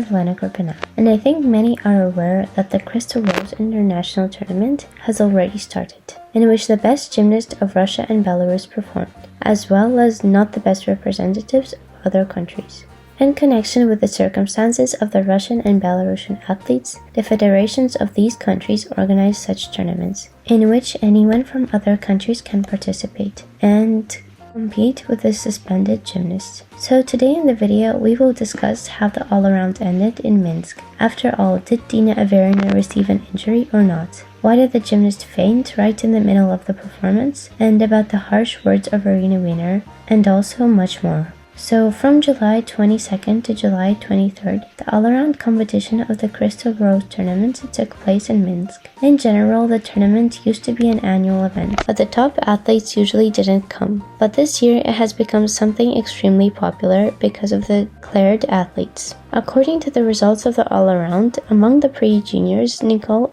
is Lena KrupinA, and I think many are aware that the Crystal Rose International Tournament has already started, in which the best gymnasts of Russia and Belarus performed, as well as not the best representatives of other countries. In connection with the circumstances of the Russian and Belarusian athletes, the federations of these countries organize such tournaments, in which anyone from other countries can participate and compete with the suspended gymnasts. So today in the video, we will discuss how the all-around ended in Minsk. After all, did Dina Averina receive an injury or not? Why did the gymnast faint right in the middle of the performance? And about the harsh words of Wiener, and also much more. So from July 22nd to July 23rd, the all-around competition of the Crystal Rose tournament took place in Minsk. In general, the tournament used to be an annual event, but the top athletes usually didn't come. But this year, it has become something extremely popular because of the declared athletes. According to the results of the all-around, among the pre-juniors, Nicole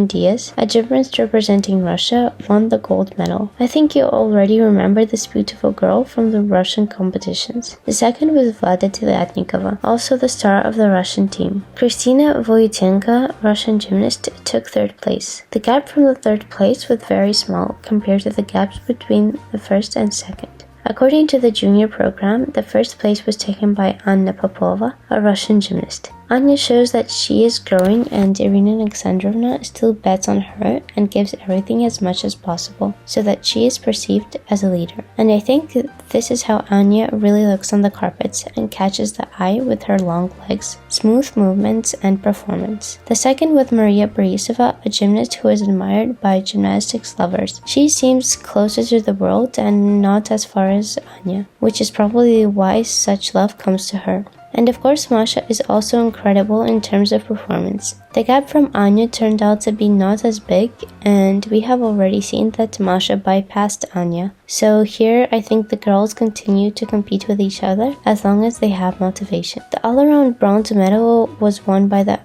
Diaz, a gymnast representing Russia, won the gold medal. I think you already remember this beautiful girl from the Russian competitions. The second was Vlada Teletnikova, also the star of the Russian team. Kristina Voitenko, Russian gymnast, took third place. The gap from the third place was very small compared to the gaps between the first and second. According to the junior program, the first place was taken by Anna Popova, a Russian gymnast. Anya shows that she is growing, and Irina Alexandrovna still bets on her and gives everything as much as possible so that she is perceived as a leader. And I think this is how Anya really looks on the carpets and catches the eye with her long legs, smooth movements, and performance. The second was Maria Borisova, a gymnast who is admired by gymnastics lovers. She seems closer to the world and not as far as Anya, which is probably why such love comes to her. And of course, Masha is also incredible in terms of performance. The gap from Anya turned out to be not as big, and we have already seen that Masha bypassed Anya. So here, I think the girls continue to compete with each other as long as they have motivation. The all-around bronze medal was won by the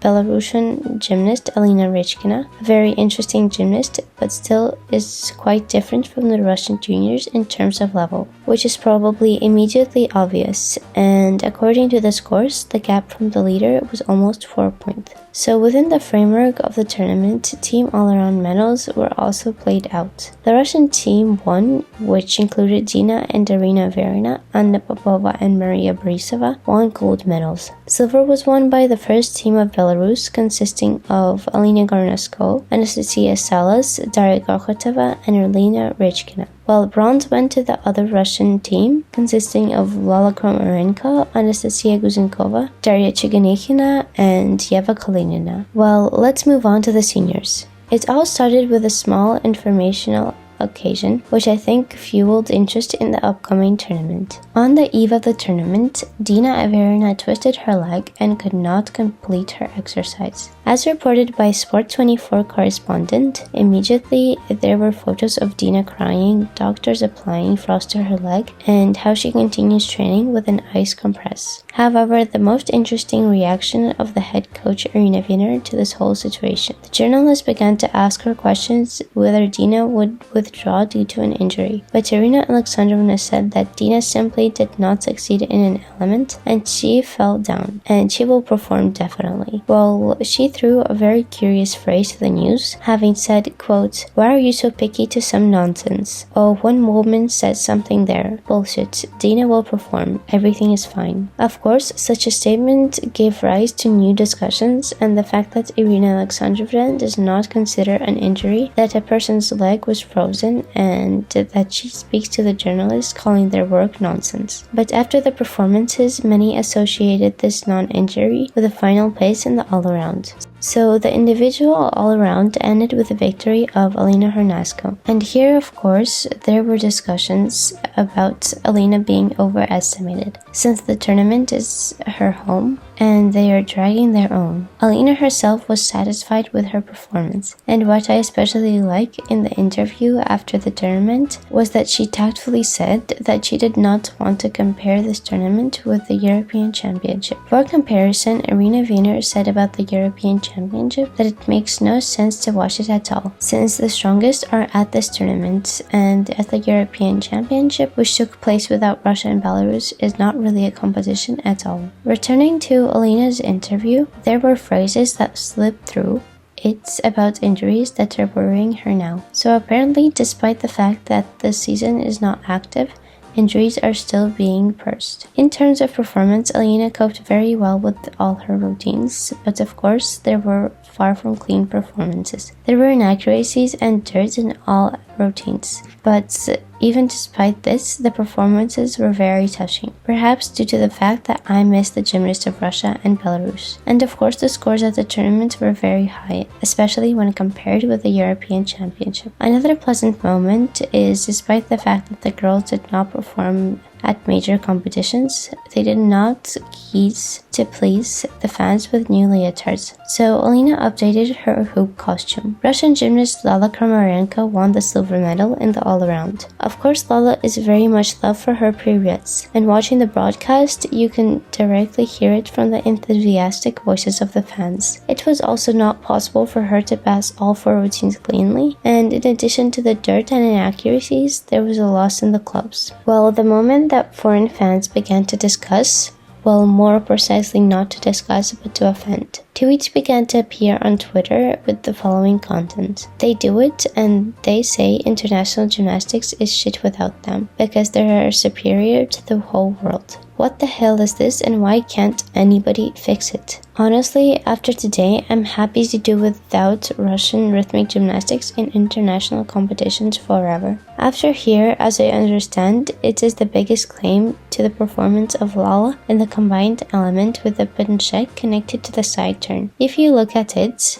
Belarusian gymnast Elena Rychkina, a very interesting gymnast, but still is quite different from the Russian juniors in terms of level, which is probably immediately obvious, and according to the scores, the gap from the leader was almost 4 points. So within the framework of the tournament, team all-around medals were also played out. The Russian team won, which included Dina and Arina Averina, Anna Popova and Maria Borisova, won gold medals. Silver was won by the first team of Belarus, consisting of Alina Garnasko, Anastasia Salas, Daria Gorchotova, and Elena Rychkina, while bronze went to the other Russian team, consisting of Lala Kramarenko, Anastasia Guzenkova, Daria Chiganichina, and Yeva Kalinina. Well, let's move on to the seniors. It all started with a small informational occasion, which I think fueled interest in the upcoming tournament. On the eve of the tournament, Dina Averina twisted her leg and could not complete her exercise. As reported by Sport24 correspondent, immediately there were photos of Dina crying, doctors applying frost to her leg, and how she continues training with an ice compress. However, the most interesting reaction of the head coach Irina Wiener to this whole situation. The journalist began to ask her questions whether Dina would withdraw due to an injury, but Irina Alexandrovna said that Dina simply did not succeed in an element and she fell down, and she will perform definitely. Well, she threw a very curious phrase to the news, having said, quote, "Why are you so picky to some nonsense? Oh, one woman said something there. Bullshit. Dina will perform. Everything is fine." Of course, such a statement gave rise to new discussions, and the fact that Irina Alexandrovna does not consider an injury that a person's leg was frozen, and that she speaks to the journalists calling their work nonsense. But after the performances, many associated this non-injury with a final place in the all-around. So the individual all-around ended with the victory of Alina Hernasko. And here, of course, there were discussions about Alina being overestimated, since the tournament is her home and they are dragging their own. Alina herself was satisfied with her performance, and what I especially like in the interview after the tournament was that she tactfully said that she did not want to compare this tournament with the European Championship. For comparison, Irina Wiener said about the European Championship that it makes no sense to watch it at all, since the strongest are at this tournament, and at the European Championship, which took place without Russia and Belarus, is not really a competition at all. Returning to Lena's interview, there were phrases that slipped through. It's about injuries that are worrying her now. So apparently, despite the fact that the season is not active, injuries are still being pursed. In terms of performance, Lena coped very well with all her routines, but of course, there were far from clean performances. There were inaccuracies and dirt in all routines, but even despite this, the performances were very touching, perhaps due to the fact that I missed the gymnasts of Russia and Belarus. And of course, the scores at the tournament were very high, especially when compared with the European Championship. Another pleasant moment is, despite the fact that the girls did not perform at major competitions, they did not cease to please the fans with new leotards. So Lena updated her hoop costume. Russian gymnast Lala Kramarenko won the silver medal in the all-around. Of course, Lala is very much loved for her pirouettes, and watching the broadcast, you can directly hear it from the enthusiastic voices of the fans. It was also not possible for her to pass all 4 routines cleanly, and in addition to the dirt and inaccuracies, there was a loss in the clubs. Well, the moment that foreign fans began to discuss, well, more precisely not to discuss but to offend. Tweets began to appear on Twitter with the following content. They do it and they say international gymnastics is shit without them because they are superior to the whole world. What the hell is this and why can't anybody fix it? Honestly, after today, I'm happy to do without Russian rhythmic gymnastics in international competitions forever. After here, as I understand, it is the biggest claim to the performance of Lala in the combined element with the penchant connected to the side turn. If you look at it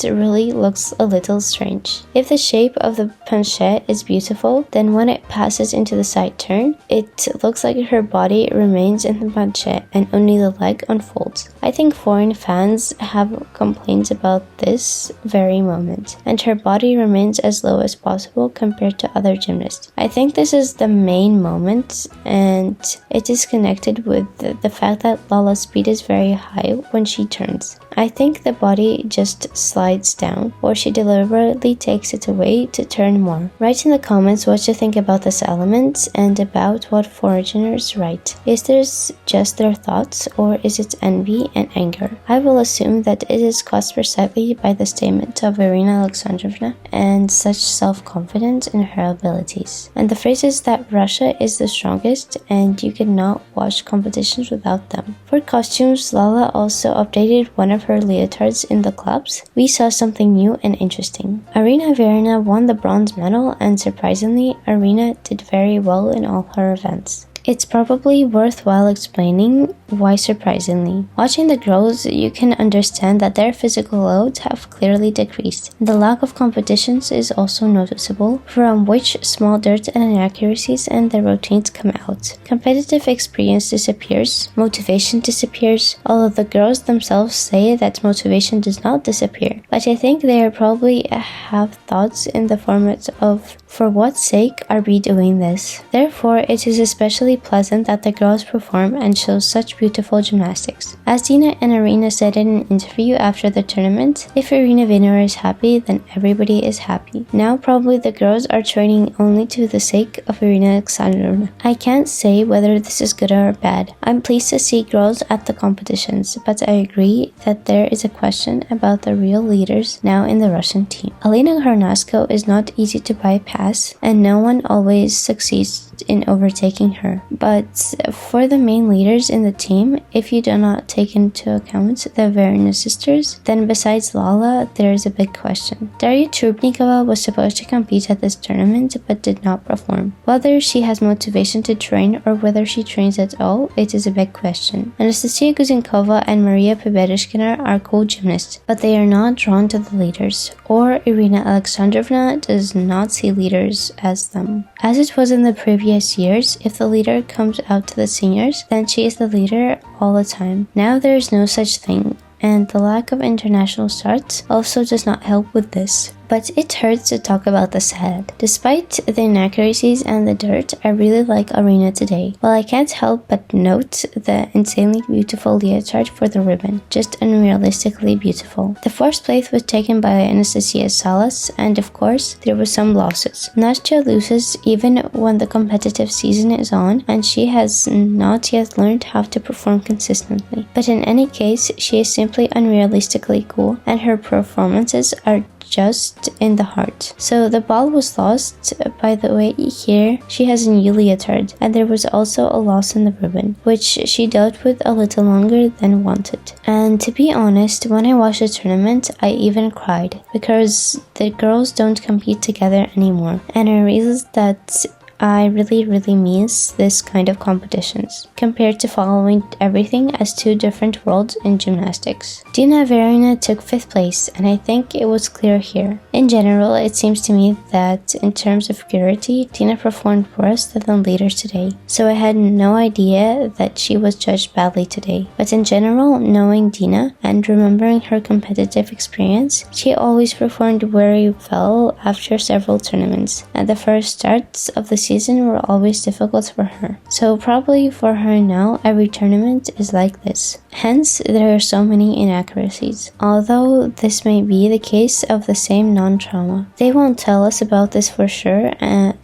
really looks a little strange. If the shape of the penchant is beautiful, then when it passes into the side turn, it looks like her body remains in the penchant and only the leg unfolds. I think foreign fans have complaints about this very moment, and her body remains as low as possible compared to other gymnasts. I think this is the main moment, and it is connected with the fact that Lala's speed is very high when she turns. I think the body just slides down, or she deliberately takes it away to turn more. Write in the comments what you think about this element and about what foreigners write. Is this just their thoughts, or is it envy and anger? I will assume that it is caused precisely by the statement of Irina Alexandrovna and such self-confidence in her abilities, and the phrases that Russia is the strongest and you cannot watch competitions without them. For costumes, Lala also updated one of her leotards in the clubs. We saw something new and interesting. Dina Averina won the bronze medal, and surprisingly, Arina did very well in all her events. It's probably worthwhile explaining why surprisingly. Watching the girls, you can understand that their physical loads have clearly decreased. The lack of competitions is also noticeable, from which small dirt and inaccuracies in their routines come out. Competitive experience disappears, motivation disappears, although the girls themselves say that motivation does not disappear. But I think they probably have thoughts in the format of, for what sake are we doing this? Therefore, it is especially pleasant that the girls perform and show such beautiful gymnastics. As Dina and Arina said in an interview after the tournament, if Irina VINER is happy, then everybody is happy. Now probably the girls are training only to the sake of Irina Alexandrovna. I can't say whether this is good or bad. I'm pleased to see girls at the competitions, but I agree that there is a question about the real leaders now in the Russian team. Elena Garnasko is not easy to bypass, and no one always succeeds in overtaking her. But for the main leaders in the team, if you do not take into account the Averina sisters, then besides Lala, there is a big question. Daria Trubnikova was supposed to compete at this tournament but did not perform. Whether she has motivation to train or whether she trains at all, it is a big question. Anastasia Guzenkova and Maria Pobereshkina are cool gymnasts, but they are not drawn to the leaders, or Irina Alexandrovna does not see leaders as them. As it was in the previous years, if the leader comes out to the seniors, then she is the leader all the time. Now there is no such thing, and the lack of international starts also does not help with this. But it hurts to talk about the sad. Despite the inaccuracies and the dirt, I really like Arina today. Well, I can't help but note the insanely beautiful leotard for the ribbon. Just unrealistically beautiful. The fourth place was taken by Anastasia Salas, and of course, there were some losses. Nastya loses even when the competitive season is on, and she has not yet learned how to perform consistently. But in any case, she is simply unrealistically cool, and her performances are just in the heart. So the ball was lost. By the way, here she has a new leotard, and there was also a loss in the ribbon, which she dealt with a little longer than wanted. And to be honest, when I watched the tournament, I even cried, because the girls don't compete together anymore, and I realized that I really miss this kind of competitions, compared to following everything as two different worlds in gymnastics. Dina Averina took 5th place, and I think it was clear here. In general, it seems to me that in terms of purity, Dina performed worse than the leaders today, so I had no idea that she was judged badly today. But in general, knowing Dina and remembering her competitive experience, she always performed very well after several tournaments, and the first starts of the season were always difficult for her. So probably for her now, every tournament is like this. Hence, there are so many inaccuracies. Although this may be the case of the same non-trauma. They won't tell us about this for sure, and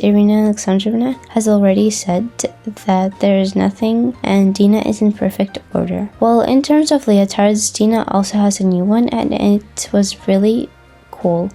Irina Alexandrovna has already said that there is nothing and Dina is in perfect order. Well, in terms of leotards, Dina also has a new one, and it was really cool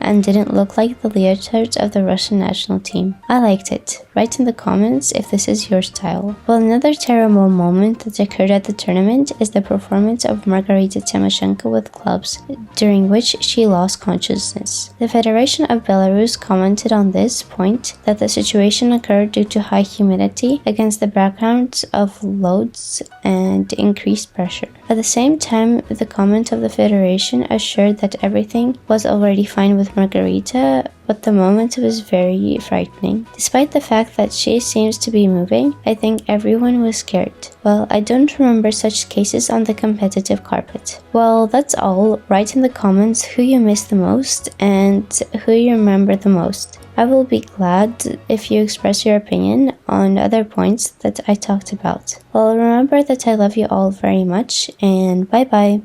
and didn't look like the leotards of the Russian national team. I liked it. Write in the comments if this is your style. Well, another terrible moment that occurred at the tournament is the performance of Margaret Timoshenko with clubs, during which she lost consciousness. The Federation of Belarus commented on this point that the situation occurred due to high humidity against the background of loads and increased pressure. At the same time, the comment of the Federation assured that everything was already fine with Margarita, but the moment was very frightening. Despite the fact that she seems to be moving, I think everyone was scared. Well, I don't remember such cases on the competitive carpet. Well, that's all. Write in the comments who you miss the most and who you remember the most. I will be glad if you express your opinion on other points that I talked about. Well, remember that I love you all very much, and bye bye.